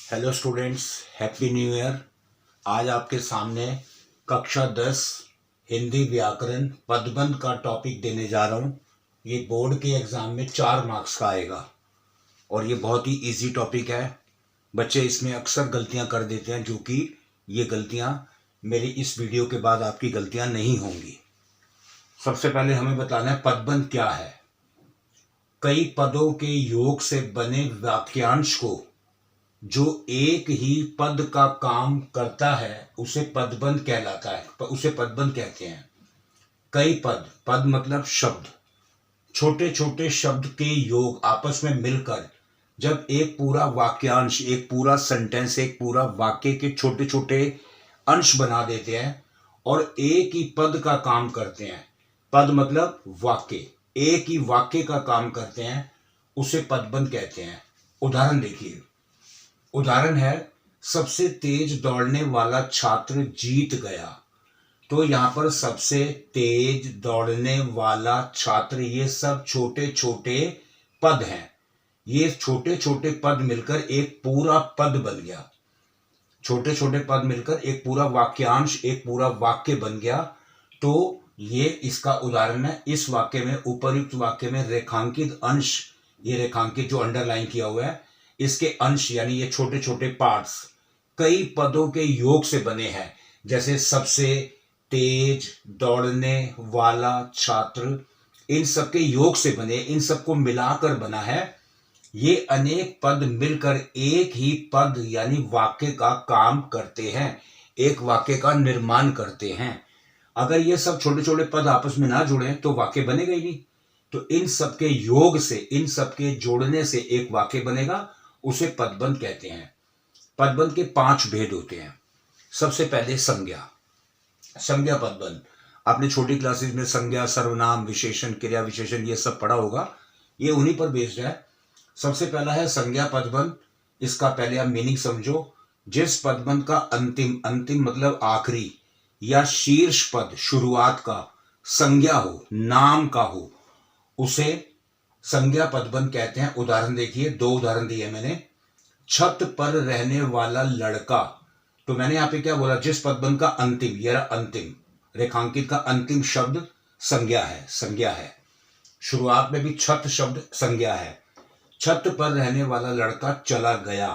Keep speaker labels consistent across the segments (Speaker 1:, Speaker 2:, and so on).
Speaker 1: Hello students, happy new year. आज आपके सामने कक्षा 10 हिंदी व्याकरण पदबंध का टॉपिक देने जा रहा हूँ। ये बोर्ड के एग्ज़ाम में 4 मार्क्स का आएगा और ये बहुत ही इजी टॉपिक है। बच्चे इसमें अक्सर गलतियाँ कर देते हैं, जो कि ये गलतियाँ मेरी इस वीडियो के बाद आपकी गलतियाँ नहीं होंगी। सबसे पहले हमें बताना है पदबंध क्या है। कई पदों के योग से बने वाक्यांश को जो एक ही पद का काम करता है उसे पदबंध कहलाता है, उसे पदबंध कहते हैं। कई पद, पद मतलब शब्द, छोटे छोटे शब्द के योग आपस में मिलकर जब एक पूरा वाक्यांश, एक पूरा सेंटेंस, एक पूरा वाक्य के छोटे छोटे अंश बना देते हैं और एक ही पद का काम करते हैं। पद मतलब वाक्य, एक ही वाक्य का काम करते हैं, उसे पदबंध कहते हैं। उदाहरण देखिए। उदाहरण है, सबसे तेज दौड़ने वाला छात्र जीत गया। तो यहां पर सबसे तेज दौड़ने वाला छात्र, ये सब छोटे छोटे पद हैं। ये छोटे छोटे पद मिलकर एक पूरा पद बन गया। छोटे छोटे पद मिलकर एक पूरा वाक्यांश, एक पूरा वाक्य बन गया। तो ये इसका उदाहरण है। इस वाक्य में, उपयुक्त वाक्य में रेखांकित अंश, ये रेखांकित जो अंडरलाइन किया हुआ है, इसके अंश यानी ये छोटे छोटे पार्ट्स कई पदों के योग से बने हैं। जैसे सबसे तेज दौड़ने वाला छात्र, इन सब के योग से बने, इन सबको मिलाकर बना है। ये अनेक पद मिलकर एक ही पद यानी वाक्य का काम करते हैं, एक वाक्य का निर्माण करते हैं। अगर ये सब छोटे छोटे पद आपस में ना जुड़े तो वाक्य बनेगा ही नहीं। तो इन सब के योग से, इन सब के जोड़ने से एक वाक्य बनेगा, उसे पदबंध कहते हैं। पदबंध के 5 भेद होते हैं। सबसे पहले संज्ञा। संज्ञा पदबंध आपने छोटी क्लासेस में संज्ञा, सर्वनाम, विशेषण, क्रिया विशेषण ये सब पढ़ा होगा। ये उन्हीं पर बेस्ड है। सबसे पहला है संज्ञा पदबंध। इसका पहले आप मीनिंग समझो। जिस पदबंध का अंतिम, अंतिम मतलब आखिरी, या शीर्ष पद शुरुआत का संज्ञा हो, नाम का हो, उसे संज्ञा पदबंध कहते हैं। उदाहरण देखिए, 2 उदाहरण दिए मैंने। छत पर रहने वाला लड़का। तो मैंने यहां पे क्या बोला, जिस पदबंध का अंतिम, ये अंतिम रेखांकित का अंतिम शब्द संज्ञा है, संज्ञा है। शुरुआत में भी छत शब्द संज्ञा है। छत पर रहने वाला लड़का चला गया।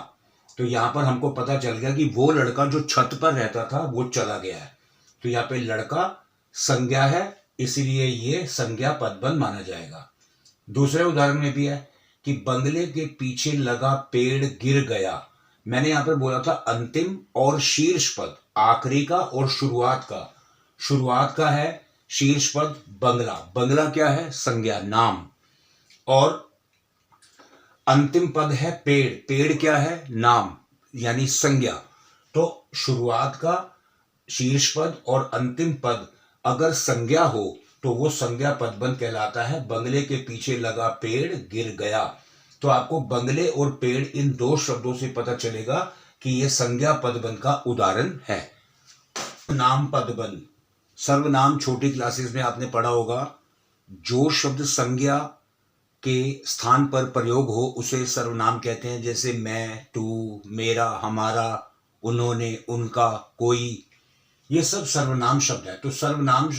Speaker 1: तो यहां पर हमको पता चल गया कि वो लड़का जो छत पर रहता था वो चला गया है। तो यहां पे लड़का संज्ञा है, इसलिए ये संज्ञा पदबंध माना जाएगा। दूसरे उदाहरण में भी है कि बंगले के पीछे लगा पेड़ गिर गया। मैंने यहां पर बोला था अंतिम और शीर्ष पद, आखिरी का और शुरुआत का। शुरुआत का है शीर्ष पद बंगला। बंगला क्या है? संज्ञा, नाम। और अंतिम पद है पेड़। पेड़ क्या है? नाम यानी संज्ञा। तो शुरुआत का, शीर्ष पद और अंतिम पद अगर संज्ञा हो तो वो संज्ञा पदबंध कहलाता है। बंगले के पीछे लगा पेड़ गिर गया। तो आपको बंगले और पेड़, इन 2 शब्दों से पता चलेगा कि यह संज्ञा पदबंध का उदाहरण है। नाम पदबंध। सर्वनाम छोटी क्लासेस में आपने पढ़ा होगा। जो शब्द संज्ञा के स्थान पर प्रयोग हो उसे सर्वनाम कहते हैं। जैसे मैं, तू, मेरा, हमारा, उन्होंने, उनका, कोई, ये सब सर्वनाम शब्द है। तो सर्वनाम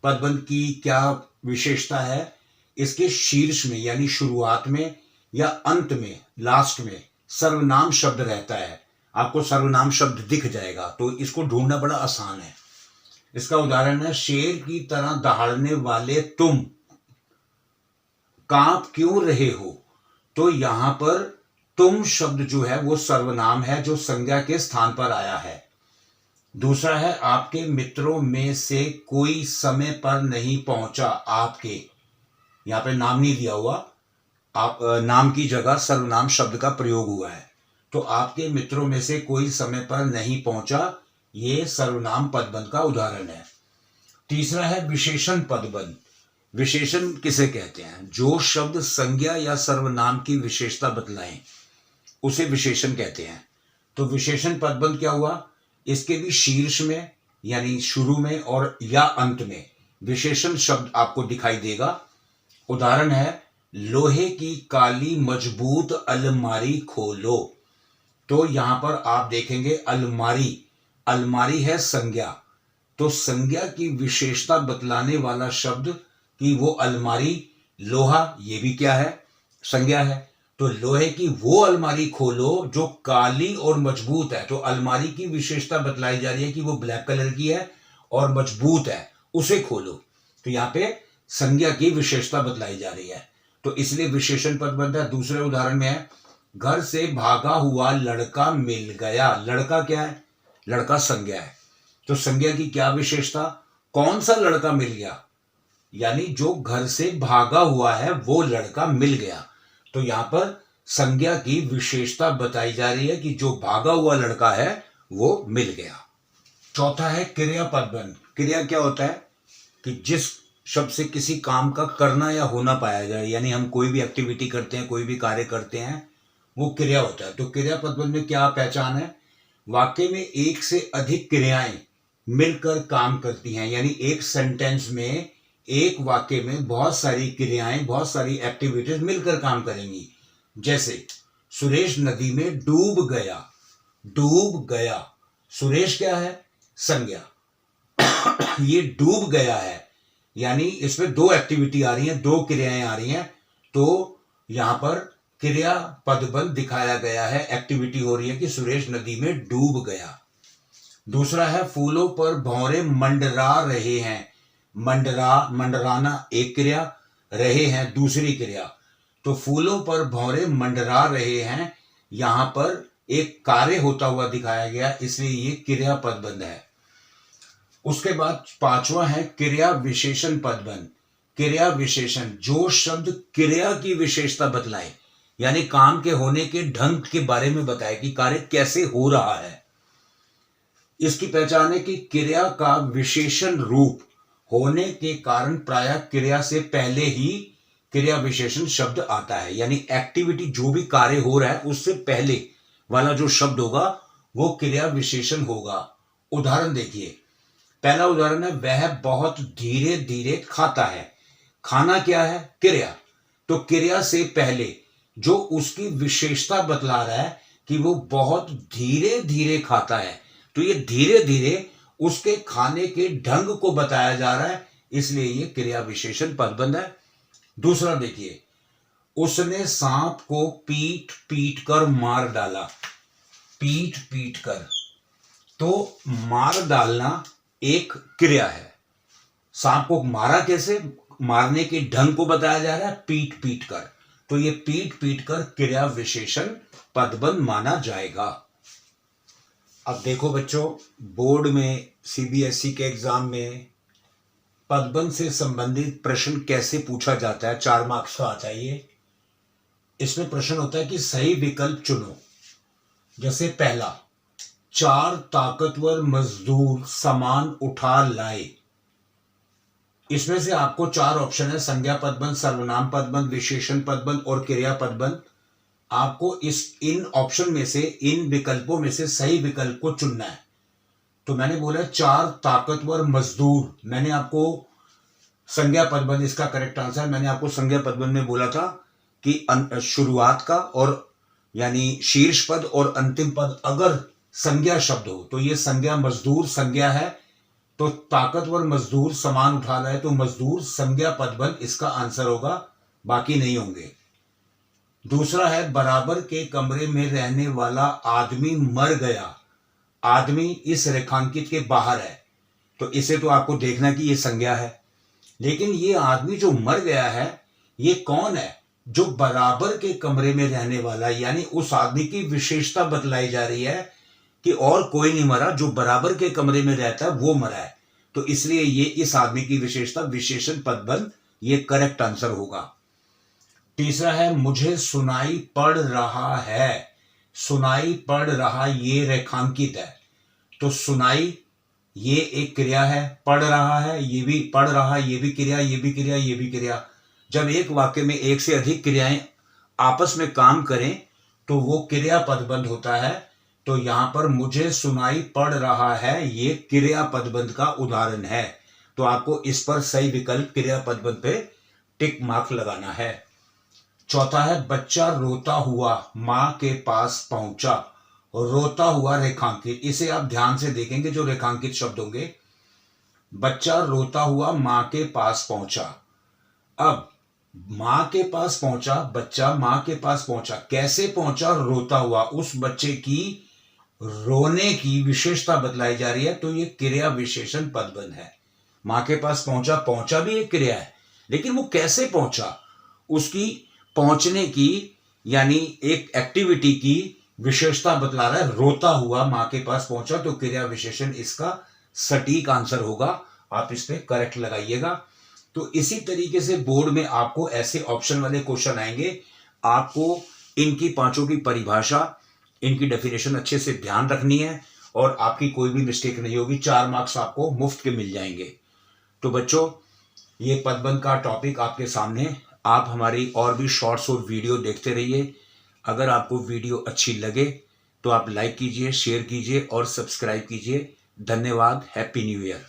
Speaker 1: पदबंध की क्या विशेषता है? इसके शीर्ष में यानी शुरुआत में या अंत में, लास्ट में सर्वनाम शब्द रहता है। आपको सर्वनाम शब्द दिख जाएगा, तो इसको ढूंढना बड़ा आसान है। इसका उदाहरण है, शेर की तरह दहाड़ने वाले तुम कांप क्यों रहे हो। तो यहां पर तुम शब्द जो है वो सर्वनाम है, जो संज्ञा के स्थान पर आया है। दूसरा है, आपके मित्रों में से कोई समय पर नहीं पहुंचा। आपके, यहां पे नाम नहीं दिया हुआ, आप नाम की जगह सर्वनाम शब्द का प्रयोग हुआ है। तो आपके मित्रों में से कोई समय पर नहीं पहुंचा, ये सर्वनाम पदबंध का उदाहरण है। तीसरा है विशेषण पदबंध। विशेषण किसे कहते हैं? जो शब्द संज्ञा या सर्वनाम की विशेषता बतलाएं उसे विशेषण कहते हैं। तो विशेषण पदबंध क्या हुआ? इसके भी शीर्ष में यानी शुरू में और या अंत में विशेषण शब्द आपको दिखाई देगा। उदाहरण है, लोहे की काली मजबूत अलमारी खोलो। तो यहां पर आप देखेंगे अलमारी, अलमारी है संज्ञा, तो संज्ञा की विशेषता बतलाने वाला शब्द कि वो अलमारी, लोहा ये भी क्या है, संज्ञा है। तो लोहे की वो अलमारी खोलो जो काली और मजबूत है, तो अलमारी की विशेषता बतलाई जा रही है कि वो ब्लैक कलर की है और मजबूत है, उसे खोलो। तो यहाँ पे संज्ञा की विशेषता बतलाई जा रही है, तो इसलिए विशेषण पद बनता है। दूसरे उदाहरण में है, घर से भागा हुआ लड़का मिल गया। लड़का क्या है, लड़का संज्ञा है, तो संज्ञा की क्या विशेषता, कौन सा लड़का मिल गया, यानी जो घर से भागा हुआ है वो लड़का मिल गया। तो यहां पर संज्ञा की विशेषता बताई जा रही है कि जो भागा हुआ लड़का है वो मिल गया। चौथा है क्रिया पदबंध। क्रिया क्या होता है कि जिस शब्द से किसी काम का करना या होना पाया जाए, यानी हम कोई भी एक्टिविटी करते हैं, कोई भी कार्य करते हैं, वो क्रिया होता है। तो क्रिया पदबंध में क्या पहचान है, वाक्य में एक से अधिक क्रियाएं मिलकर काम करती हैं, यानी एक सेंटेंस में, एक वाक्य में बहुत सारी क्रियाएं, बहुत सारी एक्टिविटीज मिलकर काम करेंगी। जैसे सुरेश नदी में डूब गया, डूब गया, सुरेश क्या है, संज्ञा, ये डूब गया है, यानी इसमें दो एक्टिविटी आ रही हैं, दो क्रियाएं आ रही हैं, तो यहां पर क्रिया पदबंध दिखाया गया है, एक्टिविटी हो रही है कि सुरेश नदी में डूब गया। दूसरा है फूलों पर भंवरे मंडरा रहे हैं। मंडराना एक क्रिया, रहे हैं दूसरी क्रिया, तो फूलों पर भंवरे मंडरा रहे हैं, यहां पर एक कार्य होता हुआ दिखाया गया, इसलिए ये क्रिया पदबंध है। उसके बाद पांचवा है क्रिया विशेषण पदबंध। क्रिया विशेषण, जो शब्द क्रिया की विशेषता बतलाए, यानी काम के होने के ढंग के बारे में बताए कि कार्य कैसे हो रहा है, इसकी पहचान है कि क्रिया का विशेषण रूप होने के कारण प्रायः क्रिया से पहले ही क्रिया विशेषण शब्द आता है, यानी एक्टिविटी जो भी कार्य हो रहा है उससे पहले वाला जो शब्द होगा वो क्रिया विशेषण होगा। उदाहरण देखिए, पहला उदाहरण है, वह बहुत धीरे धीरे खाता है। खाना क्या है, क्रिया, तो क्रिया से पहले जो उसकी विशेषता बतला रहा है कि वो बहुत धीरे धीरे खाता है, तो ये धीरे धीरे उसके खाने के ढंग को बताया जा रहा है, इसलिए ये क्रिया विशेषण पदबंध है। दूसरा देखिए, उसने सांप को पीट पीट कर मार डाला। पीट पीट कर, तो मार डालना एक क्रिया है। सांप को मारा कैसे, मारने के ढंग को बताया जा रहा है पीट पीट कर, तो ये पीट पीट कर क्रिया विशेषण पदबंध माना जाएगा। अब देखो बच्चों, बोर्ड में सीबीएसई के एग्जाम में पदबंध से संबंधित प्रश्न कैसे पूछा जाता है, 4 मार्क्स का आता है ये। इसमें प्रश्न होता है कि सही विकल्प चुनो। जैसे पहला, 4 ताकतवर मजदूर सामान उठा लाए। इसमें से आपको 4 ऑप्शन है, संज्ञा पदबंध, सर्वनाम पदबंध, विशेषण पदबंध और क्रिया पदबंध। आपको इन ऑप्शन में से, इन विकल्पों में से सही विकल्प को चुनना है। तो मैंने बोला 4 ताकतवर मजदूर, मैंने आपको संज्ञा पदबंध इसका करेक्ट आंसर, मैंने आपको संज्ञा पदबंध में बोला था कि शुरुआत का और यानी शीर्ष पद और अंतिम पद अगर संज्ञा शब्द हो तो ये संज्ञा, मजदूर संज्ञा है, तो ताकतवर मजदूर सामान उठा रहा है, तो मजदूर संज्ञा पदबंध इसका आंसर होगा, बाकी नहीं होंगे। दूसरा है, बराबर के कमरे में रहने वाला आदमी मर गया। आदमी इस रेखांकित के बाहर है, तो इसे तो आपको देखना कि ये संज्ञा है, लेकिन ये आदमी जो मर गया है ये कौन है, जो बराबर के कमरे में रहने वाला, यानी उस आदमी की विशेषता बतलाई जा रही है कि और कोई नहीं मरा, जो बराबर के कमरे में रहता है वो मरा है, तो इसलिए ये इस आदमी की विशेषता विशेषण पदबंध, ये करेक्ट आंसर होगा। तीसरा है, मुझे सुनाई पड़ रहा है। सुनाई पड़ रहा ये रेखांकित है, तो सुनाई ये एक क्रिया है, पढ़ रहा है ये भी, पढ़ रहा ये भी क्रिया, ये भी क्रिया, ये भी क्रिया। जब एक वाक्य में एक से अधिक क्रियाएं आपस में काम करें तो वो क्रिया पदबंध होता है। तो यहां पर मुझे सुनाई पड़ रहा है ये क्रिया पदबंध का उदाहरण है, तो आपको इस पर सही विकल्प क्रिया पदबंध पे टिक मार्क लगाना है। चौथा है, बच्चा रोता हुआ मां के पास पहुंचा। रोता हुआ रेखांकित, इसे आप ध्यान से देखेंगे जो रेखांकित शब्द होंगे। बच्चा रोता हुआ मां के पास पहुंचा। अब मां के पास पहुंचा, बच्चा मां के पास पहुंचा, कैसे पहुंचा? रोता हुआ। उस बच्चे की रोने की विशेषता बतलाई जा रही है, तो ये क्रिया विशेषण पदबंध है। मां के पास पहुंचा, पहुंचा भी एक क्रिया है, लेकिन वो कैसे पहुंचा, उसकी पहुंचने की यानी एक एक्टिविटी की विशेषता बतला रहा है। रोता हुआ मां के पास पहुंचा, तो क्रिया विशेषण इसका सटीक आंसर होगा। आप इस पे करेक्ट लगाइएगा। तो इसी तरीके से बोर्ड में आपको ऐसे ऑप्शन वाले क्वेश्चन आएंगे। आपको इनकी पांचों की परिभाषा, इनकी डेफिनेशन अच्छे से ध्यान रखनी है और आपकी कोई भी मिस्टेक नहीं होगी। 4 मार्क्स आपको मुफ्त के मिल जाएंगे। तो बच्चों, ये पदबंध का टॉपिक आपके सामने। आप हमारी और भी शॉर्ट्स और वीडियो देखते रहिए। अगर आपको वीडियो अच्छी लगे तो आप लाइक कीजिए, शेयर कीजिए और सब्सक्राइब कीजिए। धन्यवाद। Happy new year.